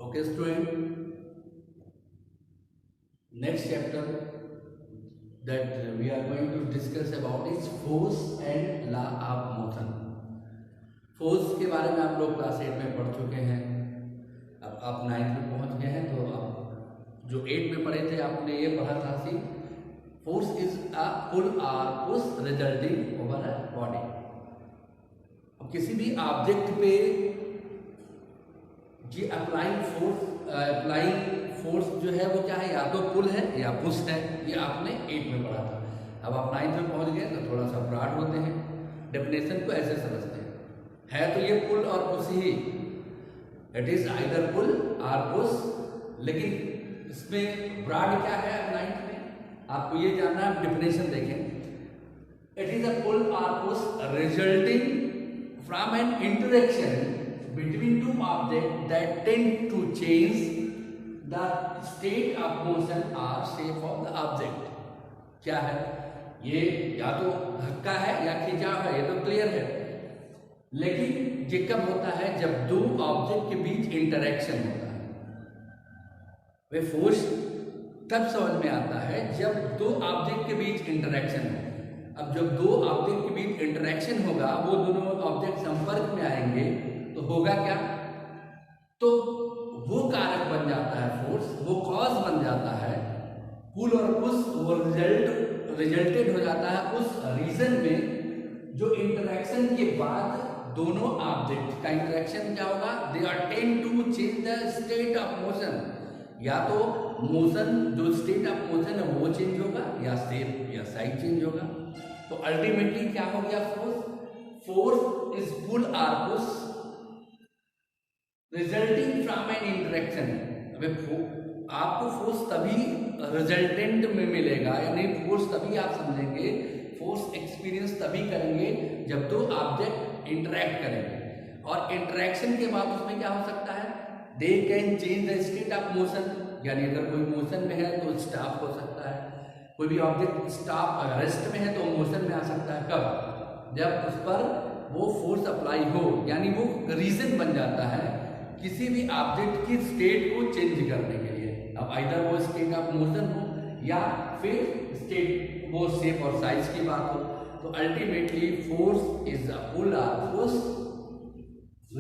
Okay, student. Next chapter that we are going to discuss about is force and law of motion. Force के बारे में आप लोग class 8 में पढ़ चुके हैं। अब आप 9th में पहुंच गए हैं, तो आप जो 8 में पढ़े थे आपने ये पढ़ा था कि फोर्स इज अ पुल और push resulting over a body. अब किसी भी ऑब्जेक्ट पे जी अप्लाइंग फोर्स जो है वो क्या है, या तो पुल है या पुश है। ये आपने 8 में पढ़ा था। अब आप 9th में पहुंच गए तो थोड़ा सा ब्रॉड होते हैं, डेफिनेशन को ऐसे समझते हैं। है तो ये पुल और पुश ही, इट इज आइदर पुल और पुश। लेकिन इसमें ब्रॉड क्या है 9th में आपको ये जानना है। डेफिनेशन देखें, इट इज अ पुल और push resulting from an interaction between two objects that tend to change the state of motion or shape of the object। क्या है ये, या तो धक्का है या खिंचाव है, ये तो क्लियर है। लेकिन ये कब होता है, जब दो ऑब्जेक्ट के बीच इंटरेक्शन होता है। वे फोर्स तब समझ में आता है जब दो ऑब्जेक्ट के बीच इंटरेक्शन हो। अब जब दो ऑब्जेक्ट के बीच इंटरेक्शन होगा, वो दोनों ऑब्जेक्ट संपर्क में आएंगे, तो होगा क्या, तो वो कारक बन जाता है फोर्स, वो कॉज बन जाता है। पुल और पुश वो रिजल्टेड हो जाता है उस रीजन में जो इंटरेक्शन के बाद दोनों ऑब्जेक्ट का इंटरेक्शन क्या होगा, they are tend to change the state of motion. या तो मोशन जो स्टेट ऑफ मोशन है वो चेंज होगा, या शेप या साइज चेंज होगा। तो अल्टीमेटली क्या हो गया, फोर्स इज पुल और push resulting from an interaction. आपको फोर्स तभी रिजल्टेंट में मिलेगा, यानी फोर्स तभी आप समझेंगे, फोर्स एक्सपीरियंस तभी करेंगे जब दो ऑब्जेक्ट इंटरेक्ट करेंगे। और इंटरेक्शन के बाद उसमें क्या हो सकता है, they can change the state of motion. यानी अगर कोई मोशन में है तो स्टॉप हो सकता है, कोई भी ऑब्जेक्ट स्टॉप रेस्ट में है तो मोशन में आ सकता है। कब, जब उस पर वो फोर्स अप्लाई हो, यानी वो रीजन बन जाता है किसी भी ऑब्जेक्ट की स्टेट को चेंज करने के लिए। अब आइदर वो स्टेट ऑफ मोशन हो या फिर स्टेट वो शेप और साइज की बात हो। तो ultimately force is a pull और push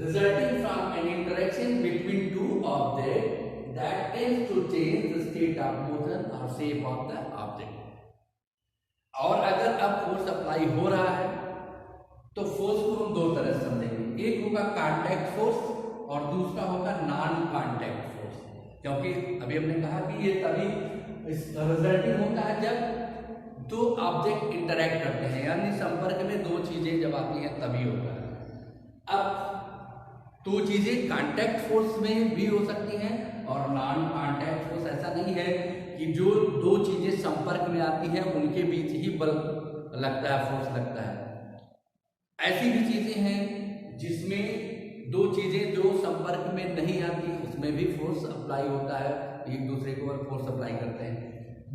resulting from an interaction between two object that tends to change the state of motion और शेप ऑफ द ऑब्जेक्ट। और अगर अब फोर्स अप्लाई हो रहा है तो फोर्स को हम दो तरह से समझेंगे, एक होगा कॉन्टैक्ट फोर्स और दूसरा होगा नॉन कॉन्टैक्ट फोर्स। क्योंकि अभी हमने कहा कि ये तभी रिजल्टिंग होता है जब दो ऑब्जेक्ट इंटरैक्ट करते हैं, यानी संपर्क में दो चीजें जब आती हैं तभी होता है। अब दो चीजें कॉन्टैक्ट फोर्स में भी हो सकती हैं और नॉन कॉन्टैक्ट फोर्स। ऐसा नहीं है कि जो दो चीजें संपर्क में आती हैं उनके बीच ही बल लगता है, फोर्स लगता है। ऐसी भी चीजें हैं जिसमें दो चीजें जो संपर्क में नहीं आती उसमें भी फोर्स अप्लाई होता है, एक दूसरे को फोर्स अप्लाई करते हैं।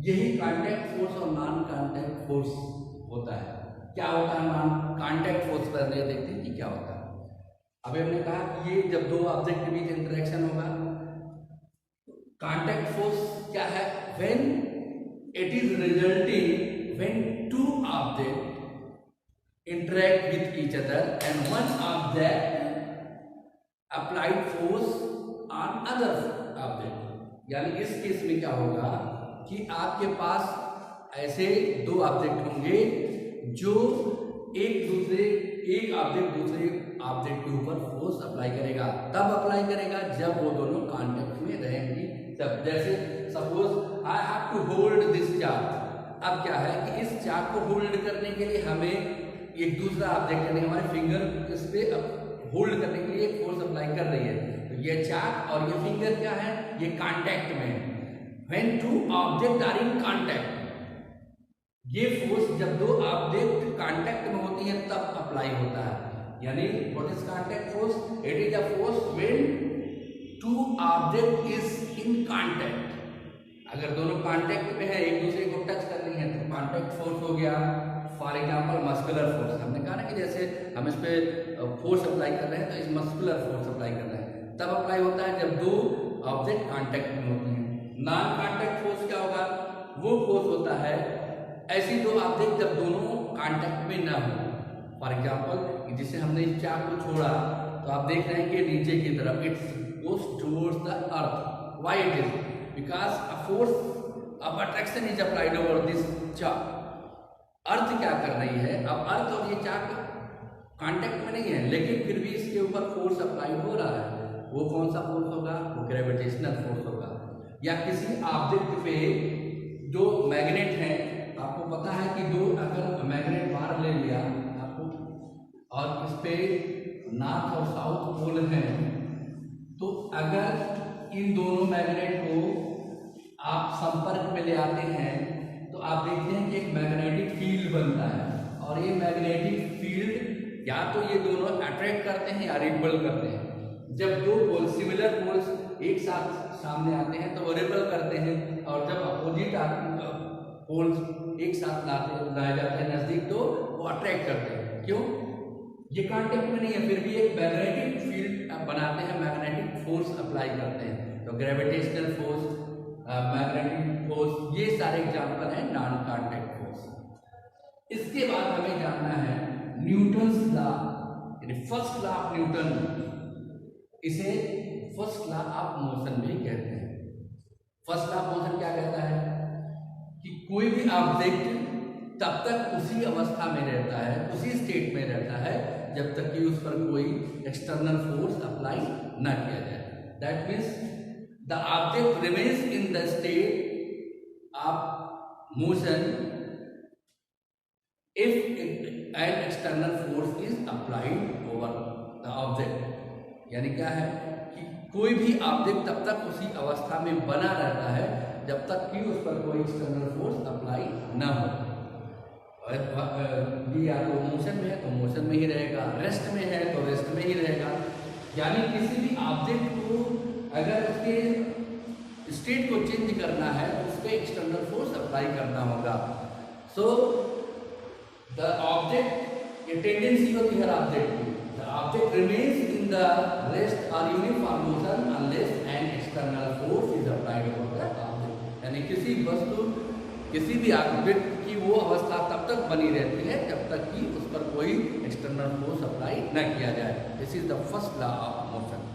यही कॉन्टैक्ट फोर्स और नॉन कॉन्टैक्ट फोर्स होता है। क्या होता है नॉन कॉन्टैक्ट फोर्स, पहले देखते हैं कि क्या होता है। अभी हमने कहा कि ये जब दो ऑब्जेक्ट के बीच इंटरेक्शन होगा, कॉन्टैक्ट फोर्स क्या है, when it is resulting when two object interact with each other and one object applied force on other object। यानी इस केस में क्या होगा कि आपके पास ऐसे दो ऑब्जेक्ट होंगे जो एक ऑब्जेक्ट दूसरे ऑब्जेक्ट के ऊपर फोर्स अप्लाई करेगा। तब अप्लाई करेगा जब वो दोनों कांटेक्ट में रहेंगी। तब जैसे suppose I have to hold this chart. अब क्या है कि इस चार्ट को होल्ड करने के लिए हमें एक दूसरा ऑब्जेक्ट, यानी हमारे फिंगर इस पे होल्ड करने के लिए फोर्स अप्लाई कर रही है। तो ये चार्ट और ये फिंगर क्या है, ये कांटेक्ट में है। When two object are in contact, ये फोर्स जब दो ऑब्जेक्ट कांटेक्ट में होती है तब अप्लाई होता है। यानी what is contact force, it is a force when two object is in contact. अगर दोनों कांटेक्ट में है, एक दूसरे को टच कर रही है तो कांटेक्ट फोर्स हो गया। फॉर एग्जाम्पल मस्कुलर फोर्स, हमने कहा ना कि जैसे हम इस पे फोर्स अप्लाई कर रहे हैं तो इस मस्कुलर फोर्स अप्लाई कर रहे हैं, तब अप्लाई होता है जब दो ऑब्जेक्ट कांटेक्ट में होती हैं। नॉन कांटेक्ट फोर्स क्या होगा? वो फोर्स होता है ऐसी दो ऑब्जेक्ट जब दोनों कांटेक्ट में ना हो। फॉर एग्जाम्पल जिसे हमने इस चाक को छोड़ा तो आप देख रहे हैं कि नीचे की तरफ it's goes towards the earth. Why it is? Because a force of attraction is applied over this chalk. Earth क्या कर रही है? अब अर्थ और ये चाक कांटेक्ट में नहीं है, लेकिन फिर भी इसके ऊपर फोर्स अप्लाइड हो रहा है। वो कौन सा फोर्स होगा? वो ग्रेविटेशनल फोर्स होगा। या किसी ऑब्जेक्ट पे जो मैग्नेट है, आपको पता है कि दो अगर मैग्नेट बार ले लिया आपको और इस पे नॉर्थ और साउथ पोल है, तो अगर इन दोनों मैग्नेट को आप संपर्क में ले आते हैं तो आप देखते हैं कि एक मैग्नेटिक फील्ड बनता है। और ये मैग्नेटिक फील्ड या तो ये दोनों अट्रैक्ट करते हैं या रिपल करते हैं। जब दो पोल सिमिलर पोल्स एक साथ सामने आते हैं तो वो रिपल करते हैं, और जब अपोजिट पोल्स एक साथ लाए जाते हैं नजदीक तो वो अट्रैक्ट करते हैं। क्यों? ये कांटेक्ट में नहीं है, फिर भी एक मैग्नेटिक फील्ड बनाते हैं, मैग्नेटिक फोर्स अप्लाई करते हैं। तो ग्रेविटेशनल फोर्स, मैग्नेटिक फोर्स, ये सारे एग्जांपल हैं नॉन कांटेक्ट फोर्स। इसके बाद हमें जानना है न्यूटन्स लॉ, यानी फर्स्ट लॉ ऑफ न्यूटन। इसे फर्स्ट लॉ ऑफ मोशन भी कहते हैं। फर्स्ट लॉ ऑफ मोशन क्या कहता है कि कोई भी ऑब्जेक्ट तब तक उसी अवस्था में रहता है, उसी स्टेट में रहता है जब तक कि उस पर कोई एक्सटर्नल फोर्स अप्लाई ना किया जाए। That means the object remains in the state of motion if N external force is applied over the object. यानी क्या है कि कोई भी ऑब्जेक्ट तब तक उसी अवस्था में बना रहता है जब तक कि उस पर कोई एक्सटर्नल फोर्स अप्लाई ना हो। या तो मोशन में है तो मोशन में ही रहेगा, रेस्ट में है तो रेस्ट में ही रहेगा। यानी किसी भी ऑब्जेक्ट को अगर उसके स्टेट को चेंज करना है तो उस पर एक्सटर्नल फोर्स अप्लाई करना होगा। सो द ऑब्जेक्ट, ये टेंडेंसी होती है ऑब्जेक्ट की, the object remains in the rest or uniform motion unless an external force is applied over the object. यानी किसी वस्तु, किसी भी ऑब्जेक्ट की वो अवस्था तब तक बनी रहती है जब तक कि उस पर कोई एक्सटर्नल फोर्स अप्लाई न किया जाए। This is the first law of motion.